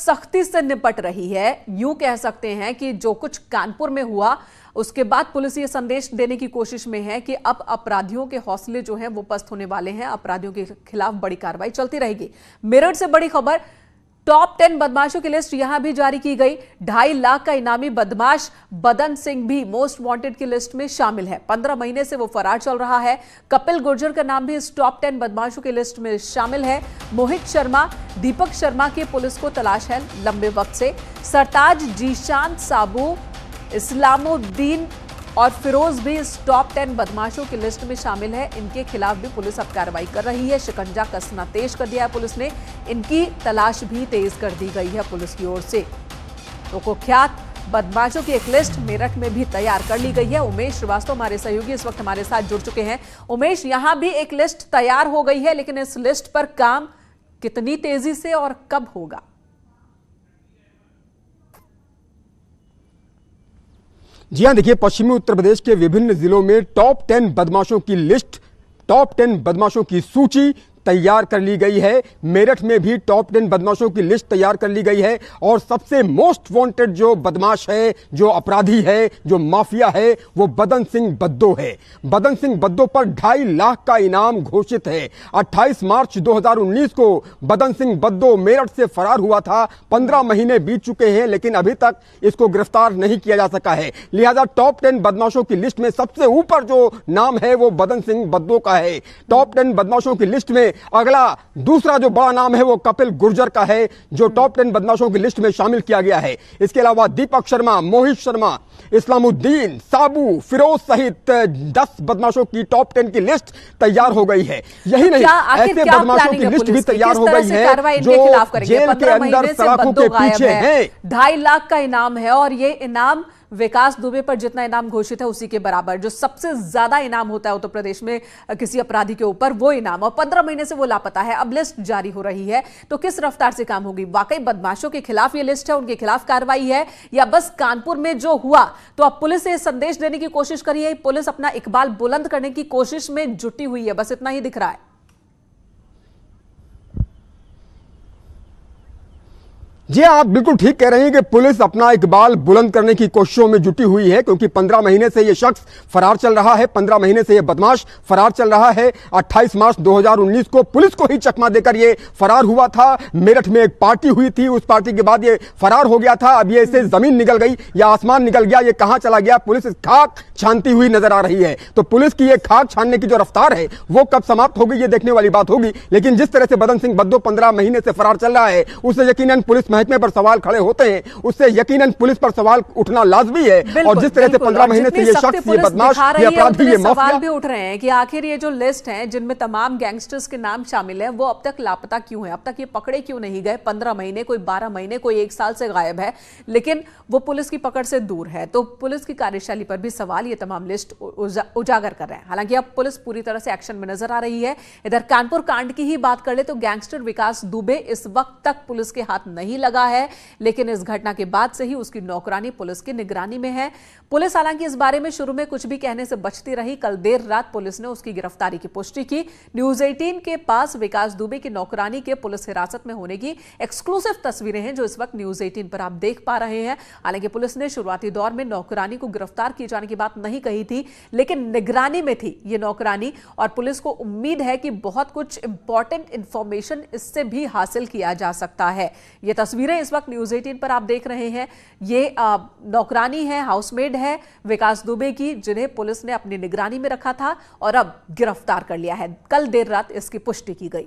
सख्ती से निपट रही है। यूं कह सकते हैं कि जो कुछ कानपुर में हुआ उसके बाद पुलिस ये संदेश देने की कोशिश में है कि अब अपराधियों के हौसले जो हैं वो पस्त होने वाले हैं, अपराधियों के खिलाफ बड़ी कार्रवाई चलती रहेगी। मेरठ से बड़ी खबर, टॉप 10 बदमाशों की लिस्ट यहां भी जारी की गई। 2.5 लाख का इनामी बदमाश बदन सिंह भी मोस्ट वांटेड की लिस्ट में शामिल है। 15 महीने से वो फरार चल रहा है। कपिल गुर्जर का नाम भी इस टॉप 10 बदमाशों की लिस्ट में शामिल है। मोहित शर्मा, दीपक शर्मा की पुलिस को तलाश है लंबे वक्त से। सरताज, जीशान, साबू, इस्लामुद्दीन और फिरोज भी इस टॉप 10 बदमाशों की लिस्ट में शामिल है। इनके खिलाफ भी पुलिस अब कार्रवाई कर रही है। शिकंजा कसना तेज कर दिया है पुलिस ने। इनकी तलाश भी तेज कर दी गई है पुलिस की ओर से। तो कुख्यात बदमाशों की एक लिस्ट मेरठ में भी तैयार कर ली गई है। उमेश श्रीवास्तव हमारे सहयोगी इस वक्त हमारे साथ जुड़ चुके हैं। उमेश, यहां भी एक लिस्ट तैयार हो गई है, लेकिन इस लिस्ट पर काम कितनी तेजी से और कब होगा? जी हां, देखिए, पश्चिमी उत्तर प्रदेश के विभिन्न जिलों में टॉप 10 बदमाशों की लिस्ट, टॉप 10 बदमाशों की सूची तैयार कर ली गई है। मेरठ में भी टॉप 10 बदमाशों की लिस्ट तैयार कर ली गई है और सबसे मोस्ट वांटेड जो बदमाश है, जो अपराधी है, जो माफिया है, वो बदन सिंह बद्दो है। बदन सिंह बद्दो पर 2.5 लाख का इनाम घोषित है। 28 मार्च 2019 को बदन सिंह बद्दो मेरठ से फरार हुआ था। 15 महीने बीत चुके हैं, लेकिन अभी तक इसको गिरफ्तार नहीं किया जा सका है। लिहाजा टॉप 10 बदमाशों की लिस्ट में सबसे ऊपर जो नाम है वो बदन सिंह बद्दो का है। टॉप 10 बदमाशों की लिस्ट में अगला दूसरा जो बड़ा नाम है वो कपिल गुर्जर का है, जो टॉप 10 बदमाशों की लिस्ट में शामिल किया गया है। इसके अलावा दीपक शर्मा, मोहित शर्मा, इस्लामुद्दीन, साबू, फिरोज सहित 10 बदमाशों की टॉप 10 की लिस्ट तैयार हो गई है। यही नहीं, ऐसे बदमाशों की लिस्ट भी तैयार हो गई है जो जेल के अंदर सलाखों के पीछे हैं। 2.5 लाख का इनाम है और ये इनाम विकास दुबे पर जितना इनाम घोषित है उसी के बराबर। जो सबसे ज्यादा इनाम होता है उत्तर प्रदेश में किसी अपराधी के ऊपर, वो इनाम, और 15 महीने से वो लापता है। अब लिस्ट जारी हो रही है, तो किस रफ्तार से काम होगी? वाकई बदमाशों के खिलाफ ये लिस्ट है, उनके खिलाफ कार्रवाई है, या बस कानपुर में जो हुआ तो अब पुलिस से संदेश देने की कोशिश करी है, पुलिस अपना इकबाल बुलंद करने की कोशिश में जुटी हुई है? बस इतना ही दिख रहा है। जी, आप बिल्कुल ठीक कह रहे हैं कि पुलिस अपना इकबाल बुलंद करने की कोशिशों में जुटी हुई है, क्योंकि 15 महीने से यह शख्स फरार चल रहा है। 15 महीने से यह बदमाश फरार चल रहा है। 28 मार्च 2019 को पुलिस को ही चकमा देकर यह फरार हुआ था। मेरठ में एक पार्टी हुई थी, उस पार्टी के बाद यह फरार हो गया था। अब ये इसे जमीन निकल गई या आसमान निकल गया, ये कहां चला गया? पुलिस खाक छानती हुई नजर आ रही है। तो पुलिस की यह खाक छानने की जो रफ्तार है वो कब समाप्त होगी, ये देखने वाली बात होगी। लेकिन जिस तरह से बदन सिंह बद्दो 15 महीने से फरार चल रहा है, उससे यकीनन पुलिस महकमे पर सवाल खड़े होते हैं, उससे यकीनन पुलिस पर सवाल उठना लाजमी है। और जिस तरह से 15 महीने से ये शख्स, ये बदमाश, ये अपराधी, ये माफिया, सवाल भी उठ रहे हैं कि आखिर ये जो लिस्ट है जिनमें तमाम गैंगस्टर्स के नाम शामिल है, वो अब तक लापता क्यों है? अब तक ये पकड़े क्यों नहीं गए? 15 महीने, कोई 12 महीने, कोई 1 साल से गायब है, लेकिन वो पुलिस की पकड़ से दूर है। तो पुलिस की कार्यशैली पर भी सवाल ये तमाम लिस्ट उजागर कर रहे हैं। हालांकि अब पुलिस पूरी तरह से एक्शन में नजर आ रही है। इधर कानपुर कांड की ही बात कर ले तो गैंगस्टर विकास दुबे इस वक्त तक पुलिस के हाथ नहीं लगा है, लेकिन इस घटना के बाद से ही उसकी नौकरानी पुलिस की निगरानी में है। पुलिस हालांकि इस बारे में शुरू में कुछ भी कहने से बचती रही। कल देर रात पुलिस ने उसकी गिरफ्तारी की पुष्टि की। न्यूज 18 के पास विकास दुबे की नौकरानी के पुलिस हिरासत में होने की एक्सक्लूसिव तस्वीरें हैं जो इस वक्त न्यूज 18 पर आप देख पा रहे हैं। हालांकि पुलिस ने शुरुआती दौर में नौकरानी को गिरफ्तार किए जाने की बात नहीं कही थी, लेकिन निगरानी में थी ये नौकरानी, और पुलिस को उम्मीद है कि बहुत कुछ इंपॉर्टेंट इंफॉर्मेशन इससे भी हासिल किया जा सकता है। ये तस्वीरें इस वक्त न्यूज 18 पर आप देख रहे हैं। ये नौकरानी है, हाउसमेड है विकास दुबे की, जिन्हें पुलिस ने अपनी निगरानी में रखा था और अब गिरफ्तार कर लिया है। कल देर रात इसकी पुष्टि की गई।